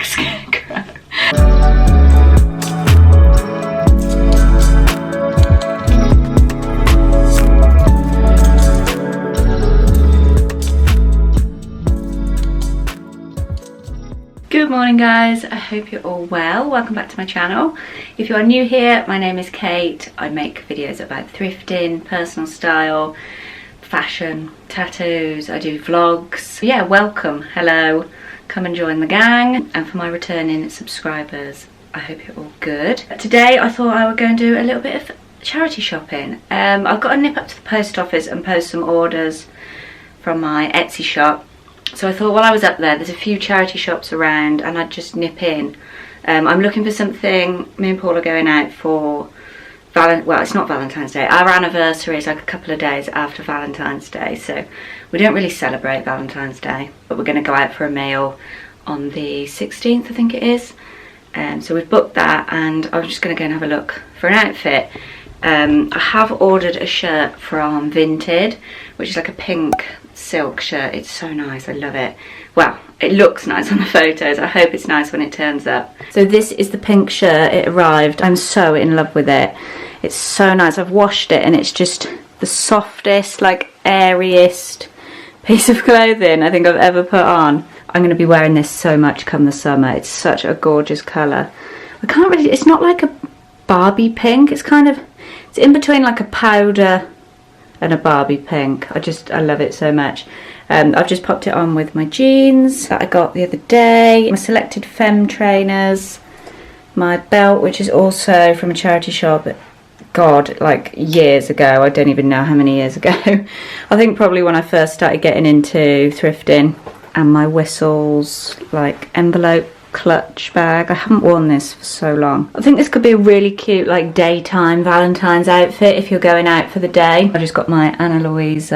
a scarecrow. Good morning guys, I hope you're all well. Welcome back to my channel. If you are new here, my name is Kate. I make videos about thrifting, personal style, fashion, tattoos, I do vlogs. Yeah, welcome, hello, come and join the gang. And for my returning subscribers, I hope you're all good. Today I thought I would go and do a little bit of charity shopping. I've got to nip up to the post office and post some orders from my Etsy shop. So I thought while I was up there's a few charity shops around and I'd just nip in. I'm looking for something. Me and Paul are going out for well, it's not Valentine's Day. Our anniversary is like a couple of days after Valentine's Day, so we don't really celebrate Valentine's Day, but we're going to go out for a meal on the 16th, I think it is. So we've booked that, and I was just going to go and have a look for an outfit. I have ordered a shirt from Vinted, which is like a pink silk shirt. It's so nice, I love it. Well, it looks nice on the photos. I hope it's nice when it turns up. So this is the pink shirt. It arrived. I'm so in love with it. It's so nice. I've washed it and it's just the softest, like airiest piece of clothing I think I've ever put on. I'm going to be wearing this so much come the summer. It's such a gorgeous colour. I can't really, it's not like a Barbie pink. It's kind of, it's in between like a powder and a Barbie pink. I love it so much. I've just popped it on with my jeans that I got the other day, my selected femme trainers, my belt, which is also from a charity shop. God, like years ago. I don't even know how many years ago. I think probably when I first started getting into thrifting. And my Whistles like envelope clutch bag. I haven't worn this for so long. I think this could be a really cute like daytime Valentine's outfit if you're going out for the day. I just got my Louise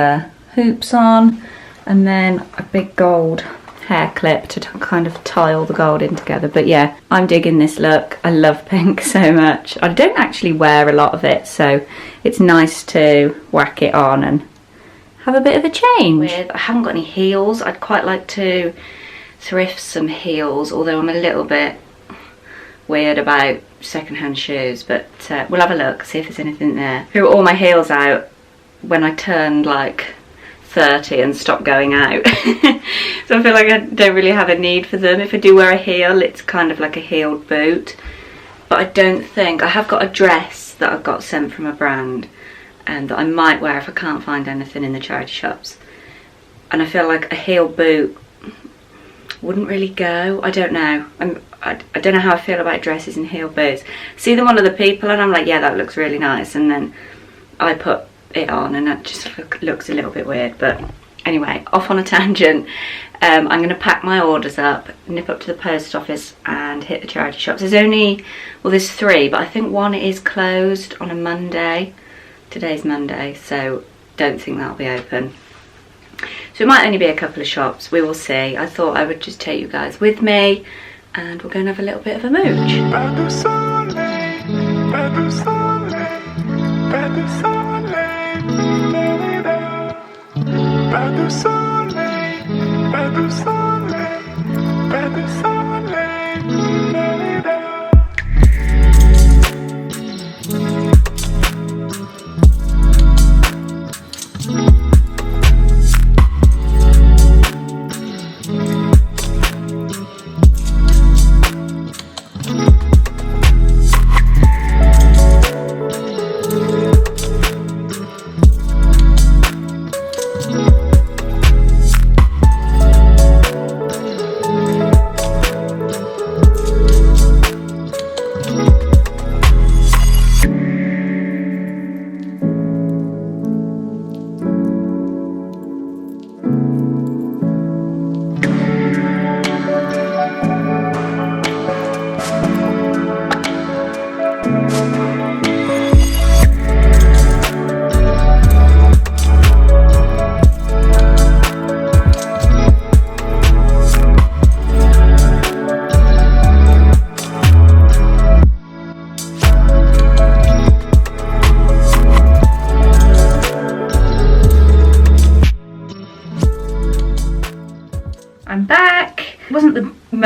hoops on, and then a big gold hair clip to kind of tie all the gold in together. But yeah, I'm digging this look. I love pink so much. I don't actually wear a lot of it, so it's nice to whack it on and have a bit of a change. I haven't got any heels. I'd quite like to thrift some heels, although I'm a little bit weird about secondhand shoes, but we'll have a look, see if there's anything there. Threw all my heels out when I turned like 30 and stopped going out. So I feel like I don't really have a need for them. If I do wear a heel, it's kind of like a heeled boot. But I don't think, I have got a dress that I've got sent from a brand and that I might wear if I can't find anything in the charity shops. And I feel like a heel boot wouldn't really go. I don't know. I don't know how I feel about dresses and heel boots. See them on other people and I'm like, yeah, that looks really nice. And then I put it on and that just looks a little bit weird. But anyway, off on a tangent. I'm going to pack my orders up, nip up to the post office and hit the charity shops. There's only, well, there's 3, but I think one is closed on a Monday. Today's Monday, so don't think that'll be open. So it might only be a couple of shops, we will see. I thought I would just take you guys with me and we're going to have a little bit of a mooch.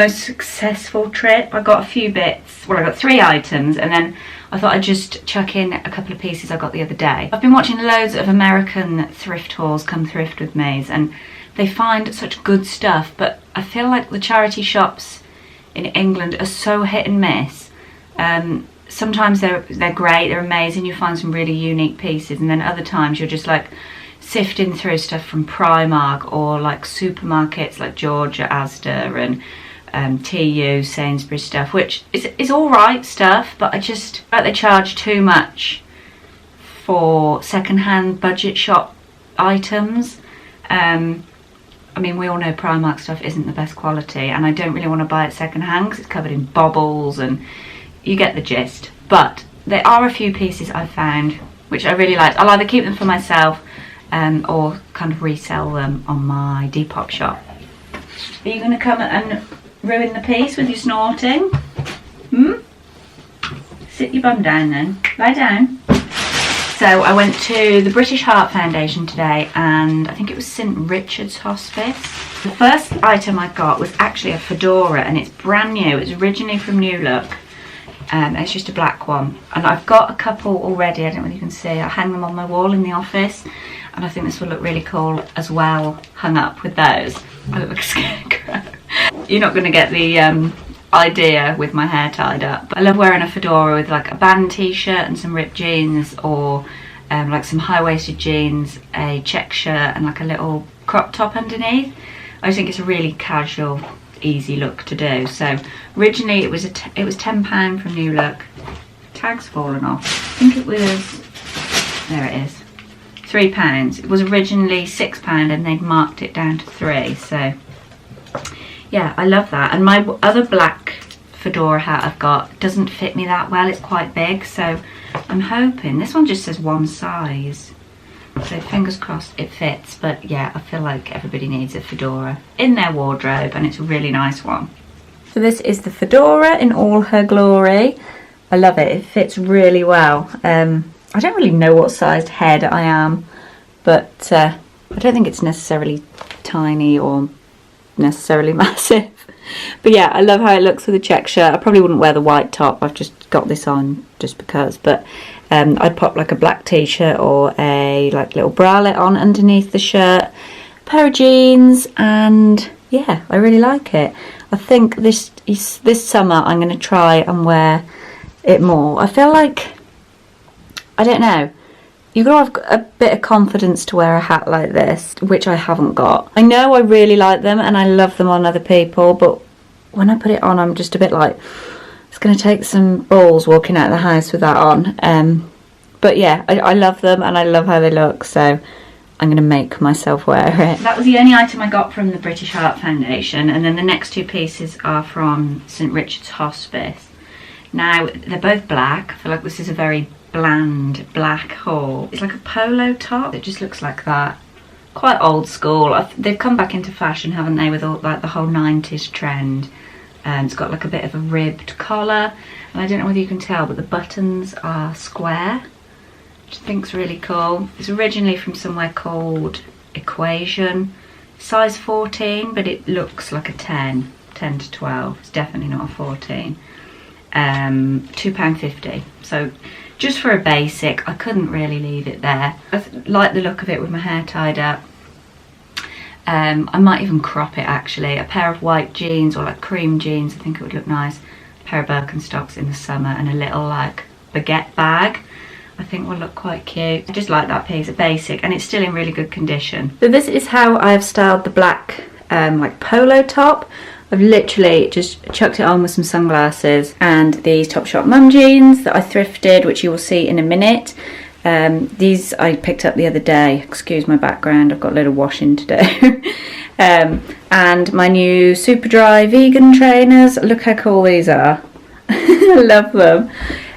most successful trip. I got a few bits, well I got 3 items, and then I thought I'd just chuck in a couple of pieces I got the other day. I've been watching loads of American thrift hauls, Come Thrift With Me, and they find such good stuff, but I feel like the charity shops in England are so hit and miss. Sometimes they're great, they're amazing, you find some really unique pieces, and then other times you're just like sifting through stuff from Primark or like supermarkets like Georgia, Asda and TU, Sainsbury's stuff, which is alright stuff, but I just like they charge too much for second-hand budget shop items. I mean, we all know Primark stuff isn't the best quality, and I don't really want to buy it second-hand because it's covered in bobbles, and you get the gist. But there are a few pieces I've found which I really like. I'll either keep them for myself or kind of resell them on my Depop shop. Are you going to come and ruin the piece with your snorting? Sit your bum down then. Lie down. So I went to the British Heart Foundation today, and I think it was St Richard's Hospice. The first item I got was actually a fedora, and it's brand new. It's originally from New Look. It's just a black one, and I've got a couple already. I don't know whether you can see. I hang them on my wall in the office, and I think this will look really cool as well hung up with those. I look like a scarecrow. You're not going to get the idea with my hair tied up. But I love wearing a fedora with like a band t-shirt and some ripped jeans, or like some high-waisted jeans, a check shirt and like a little crop top underneath. I just think it's a really casual, easy look to do. So originally it was £10 from New Look. Tag's fallen off. I think it was, there it is, £3. It was originally £6 and they'd marked it down to 3. So yeah, I love that. And my other black fedora hat I've got doesn't fit me that well. It's quite big, so I'm hoping, this one just says one size, so fingers crossed it fits. But yeah, I feel like everybody needs a fedora in their wardrobe, and it's a really nice one. So this is the fedora in all her glory. I love it. It fits really well. I don't really know what sized head I am, but I don't think it's necessarily tiny or necessarily massive. But yeah, I love how it looks with a check shirt. I probably wouldn't wear the white top. I've just got this on just because, but I'd pop like a black t-shirt or a like little bralette on underneath the shirt, a pair of jeans, and yeah, I really like it. I think this summer I'm going to try and wear it more. I feel like, I don't know, you've got to have a bit of confidence to wear a hat like this, which I haven't got. I know I really like them and I love them on other people, but when I put it on I'm just a bit like, it's going to take some balls walking out of the house with that on. But yeah, I love them and I love how they look, so I'm going to make myself wear it. That was the only item I got from the British Heart Foundation, and then the next 2 pieces are from St Richard's Hospice. Now, they're both black. I feel like this is a very bland black haul. It's like a polo top. It just looks like that. Quite old school. They've come back into fashion, haven't they, with all like the whole 90s trend. It's got like a bit of a ribbed collar, and I don't know whether you can tell, but the buttons are square, which I think's really cool. It's originally from somewhere called Equation, size 14, but it looks like a 10 to 12. It's definitely not a 14. £2.50. So just for a basic, I couldn't really leave it there. I like the look of it with my hair tied up. I might even crop it actually. A pair of white jeans or like cream jeans, I think it would look nice. A pair of Birkenstocks in the summer, and a little like baguette bag, I think will look quite cute. I just like that piece, a basic, and it's still in really good condition. So this is how I've styled the black like polo top. I've literally just chucked it on with some sunglasses and these Topshop mum jeans that I thrifted, which you will see in a minute. These I picked up the other day. Excuse my background, I've got a load of washing to do. And my new Superdry vegan trainers. Look how cool these are. I love them.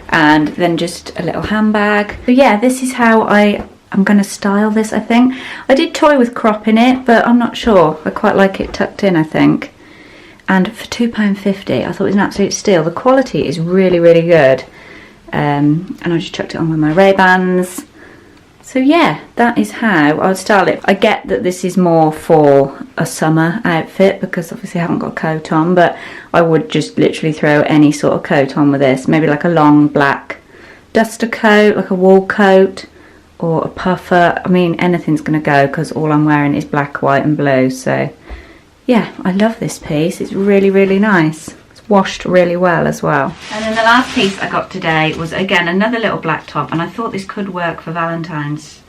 And then just a little handbag. So yeah, this is how I'm going to style this, I think. I did toy with cropping it, but I'm not sure. I quite like it tucked in, I think. And for £2.50, I thought it was an absolute steal. The quality is really, really good. And I just chucked it on with my Ray-Bans. So yeah, that is how I would style it. I get that this is more for a summer outfit because obviously I haven't got a coat on, but I would just literally throw any sort of coat on with this. Maybe like a long black duster coat, like a wool coat, or a puffer. I mean, anything's going to go because all I'm wearing is black, white and blue. So yeah, I love this piece. It's really, really nice. It's washed really well as well. And then the last piece I got today was, again, another little black top, and I thought this could work for Valentine's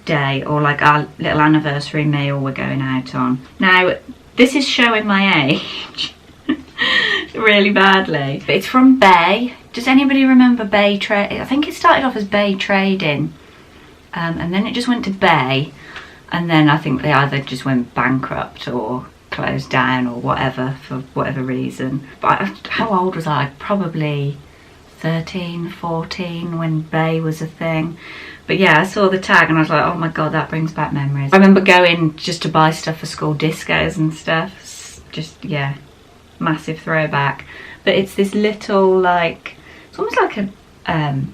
Day, or like our little anniversary meal we're going out on. Now, this is showing my age really badly. But it's from Bay. Does anybody remember Bay Trade? I think it started off as Bay Trading, and then it just went to Bay, and then I think they either just went bankrupt or closed down or whatever, for whatever reason. But how old was I? Probably 13, 14 when Bay was a thing. But yeah, I saw the tag and I was like, oh my god, that brings back memories. I remember going just to buy stuff for school discos and stuff. Just, yeah, massive throwback. But it's this little, like, it's almost like a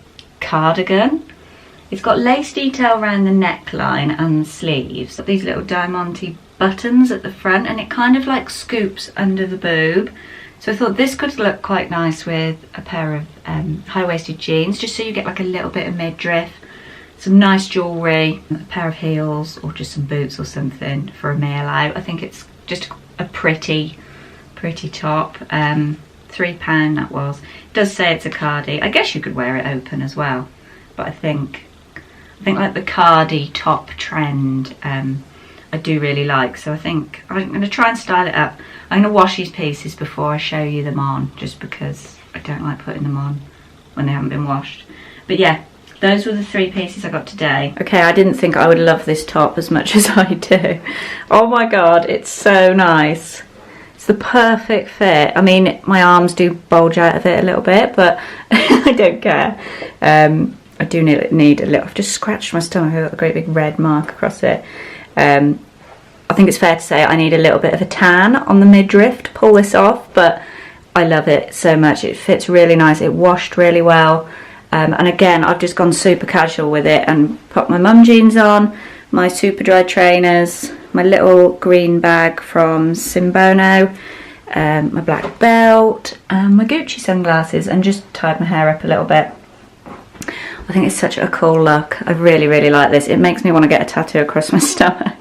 cardigan. It's got lace detail around the neckline and the sleeves. These little diamante buttons at the front, and it kind of like scoops under the boob. So I thought this could look quite nice with a pair of high-waisted jeans, just so you get like a little bit of midriff, some nice jewellery, a pair of heels, or just some boots or something for a meal out. I think it's just a pretty top. £3 that was. It does say it's a cardi. I guess you could wear it open as well, but I think like the cardi top trend I do really like, so I think I'm going to try and style it up. I'm going to wash these pieces before I show you them on, just because I don't like putting them on when they haven't been washed. But yeah, those were the 3 pieces I got today. Okay, I didn't think I would love this top as much as I do. Oh my god, it's so nice. It's the perfect fit. I mean, my arms do bulge out of it a little bit, but I don't care. I do need a little. I've just scratched my stomach. I've got a great big red mark across it. I think it's fair to say I need a little bit of a tan on the midriff to pull this off, but I love it so much. It fits really nice. It washed really well. And again, I've just gone super casual with it and put my mum jeans on, my super dry trainers, my little green bag from Simbono, my black belt, and my Gucci sunglasses, and just tied my hair up a little bit. I think it's such a cool look. I really, really like this. It makes me want to get a tattoo across my stomach.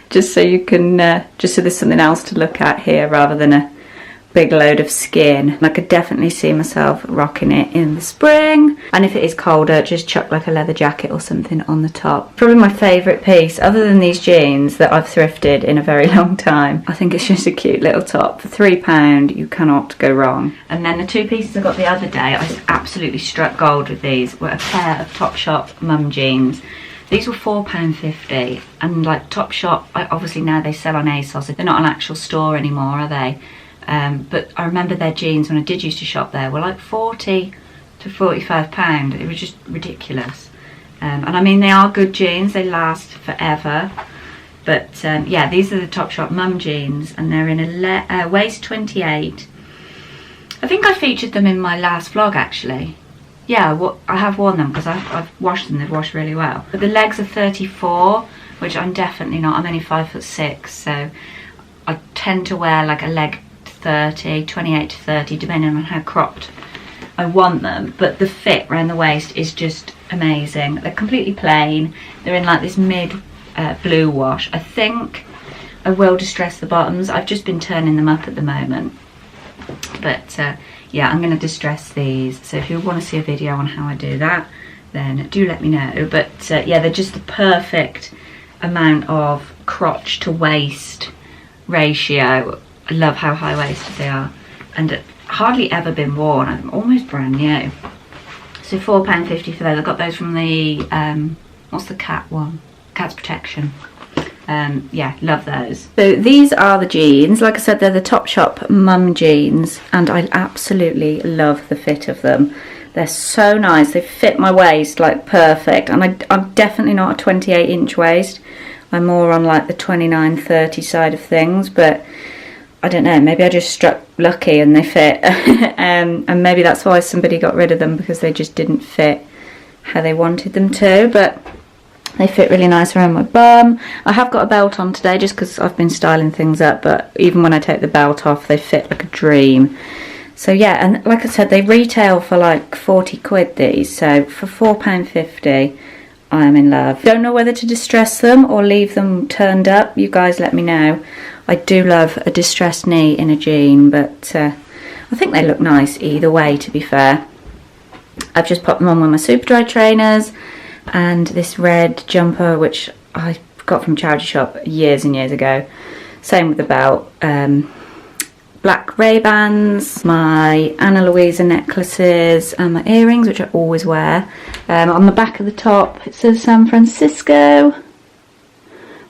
Just so you can, just so there's something else to look at here rather than a big load of skin. And I could definitely see myself rocking it in the spring. And if it is colder, just chuck like a leather jacket or something on the top. Probably my favourite piece, other than these jeans that I've thrifted in a very long time. I think it's just a cute little top. For £3, you cannot go wrong. And then the 2 pieces I got the other day, I absolutely struck gold with these, were a pair of Topshop mum jeans. These were £4.50, and like Topshop, obviously now they sell on ASOS. They're not an actual store anymore, are they? But I remember their jeans when I did used to shop there were like £40 to £45. It was just ridiculous. And I mean, they are good jeans, they last forever. But yeah, these are the Topshop mum jeans, and they're in a waist 28. I think I featured them in my last vlog actually. Yeah, I have worn them because I've washed them, they've washed really well. But the legs are 34, which I'm definitely not. I'm only 5'6", so I tend to wear like a leg 30, 28 to 30, depending on how cropped I want them. But the fit around the waist is just amazing. They're completely plain. They're in like this mid blue wash. I think I will distress the bottoms. I've just been turning them up at the moment. But yeah, I'm going to distress these, so if you want to see a video on how I do that, then do let me know. But yeah, they're just the perfect amount of crotch to waist ratio. I love how high-waisted they are, and hardly ever been worn. I'm almost brand new. So £4.50 for those. I got those from the what's the cat one? Cat's Protection. Yeah, love those. So these are the jeans. Like I said, they're the Topshop mum jeans, and I absolutely love the fit of them. They're so nice. They fit my waist like perfect, and I'm definitely not a 28-inch waist. I'm more on like the 29-30 side of things, but I don't know, maybe I just struck lucky and they fit. And maybe that's why somebody got rid of them, because they just didn't fit how they wanted them to, but they fit really nice around my bum. I have got a belt on today just because I've been styling things up, but even when I take the belt off, they fit like a dream. So yeah, and like I said, they retail for like 40 quid these, so for £4.50 I am in love. Don't know whether to distress them or leave them turned up. You guys let me know. I do love a distressed knee in a jean, but I think they look nice either way, to be fair. I've just popped them on with my Superdry trainers and this red jumper, which I got from charity shop years and years ago. Same with the belt. Black Ray-Bans, my Louise necklaces, and my earrings, which I always wear. On the back of the top it says San Francisco,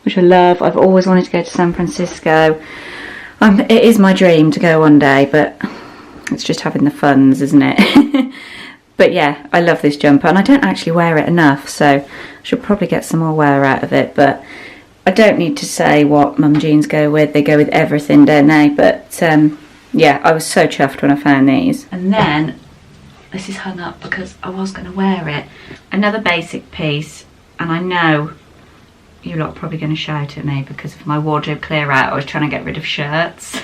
which I love. I've always wanted to go to San Francisco. It is my dream to go one day, but it's just having the funds, isn't it? But yeah, I love this jumper, and I don't actually wear it enough, so I should probably get some more wear out of it. But I don't need to say what mum jeans go with. They go with everything, don't they? But yeah, I was so chuffed when I found these. And then, this is hung up because I was going to wear it. Another basic piece, and I know you lot are probably going to shout at me because of my wardrobe clear out. I was trying to get rid of shirts.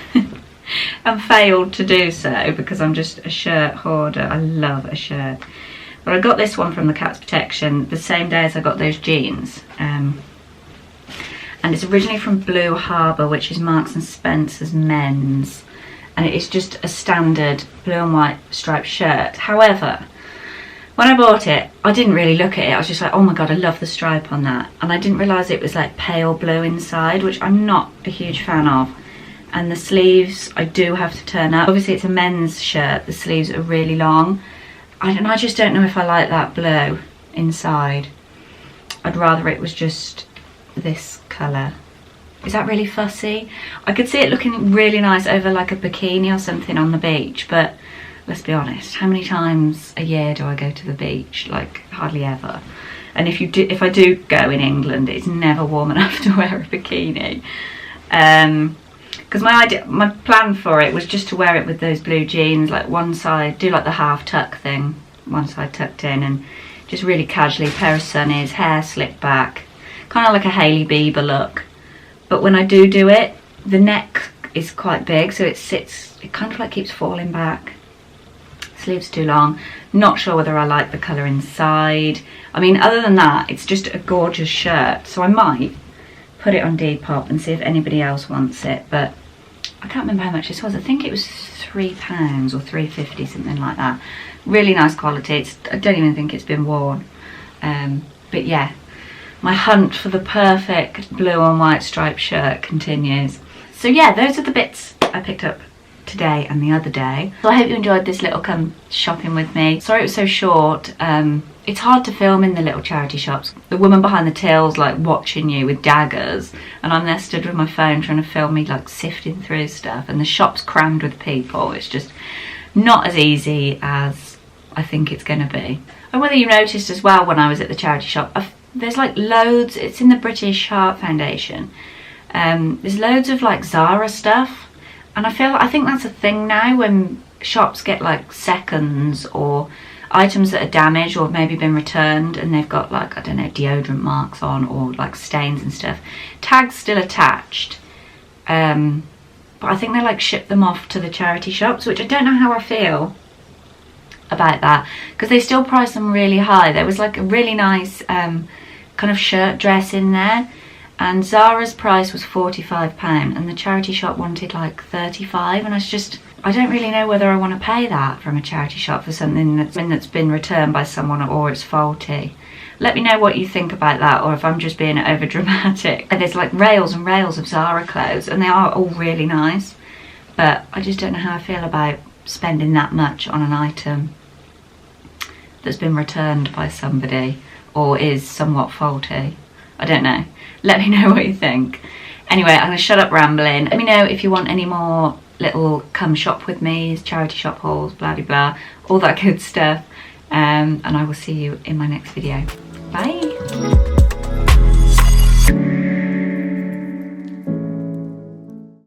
And failed to do so because I'm just a shirt hoarder. I love a shirt. But I got this one from the Cat's Protection the same day as I got those jeans. And it's originally from Blue Harbour, which is Marks and Spencer's men's. And it is just a standard blue and white striped shirt. However, when I bought it, I didn't really look at it. I was just like, oh my god, I love the stripe on that. And I didn't realise it was like pale blue inside, which I'm not a huge fan of. And the sleeves, I do have to turn up. Obviously it's a men's shirt, the sleeves are really long. I just don't know if I like that blue inside. I'd rather it was just this colour. Is that really fussy? I could see it looking really nice over like a bikini or something on the beach, but let's be honest, how many times a year do I go to the beach? Like hardly ever. And if I do go in England, it's never warm enough to wear a bikini. Because my plan for it was just to wear it with those blue jeans, like one side, do like the half tuck thing, one side tucked in, and just really casually, pair of sunnies, hair slicked back, kind of like a Hailey Bieber look. But when I do it, the neck is quite big, so it kind of like keeps falling back. Sleeves too long. Not sure whether I like the colour inside. I mean, other than that, it's just a gorgeous shirt, so I might put it on Depop and see if anybody else wants it, but I can't remember how much this was. I think it was £3 or £3.50, something like that. Really nice quality. I don't even think it's been worn. But yeah, my hunt for the perfect blue and white striped shirt continues. So yeah, those are the bits I picked up today and the other day. So I hope you enjoyed this little come shopping with me. Sorry it was so short. It's hard to film in the little charity shops. The woman behind the tills like watching you with daggers, and I'm there stood with my phone trying to film me like sifting through stuff, and the shop's crammed with people. It's just not as easy as I think it's going to be. And whether you noticed as well when I was at the charity shop, there's like loads, it's in the British Heart Foundation. There's loads of like Zara stuff, and I think that's a thing now when shops get like seconds or items that are damaged or have maybe been returned, and they've got like, I don't know, deodorant marks on or like stains and stuff. Tags still attached, but I think they like ship them off to the charity shops, which I don't know how I feel about that, because they still price them really high. There was like a really nice kind of shirt dress in there, and Zara's price was £45 and the charity shop wanted like 35, and I don't really know whether I want to pay that from a charity shop for something that's been returned by someone or it's faulty. Let me know what you think about that, or if I'm just being over dramatic. There's like rails and rails of Zara clothes, and they are all really nice, but I just don't know how I feel about spending that much on an item that's been returned by somebody or is somewhat faulty. I don't know. Let me know what you think. Anyway, I'm going to shut up rambling. Let me know if you want any more little come shop with me, charity shop hauls, blah blah blah, all that good stuff, and I will see you in my next video. Bye.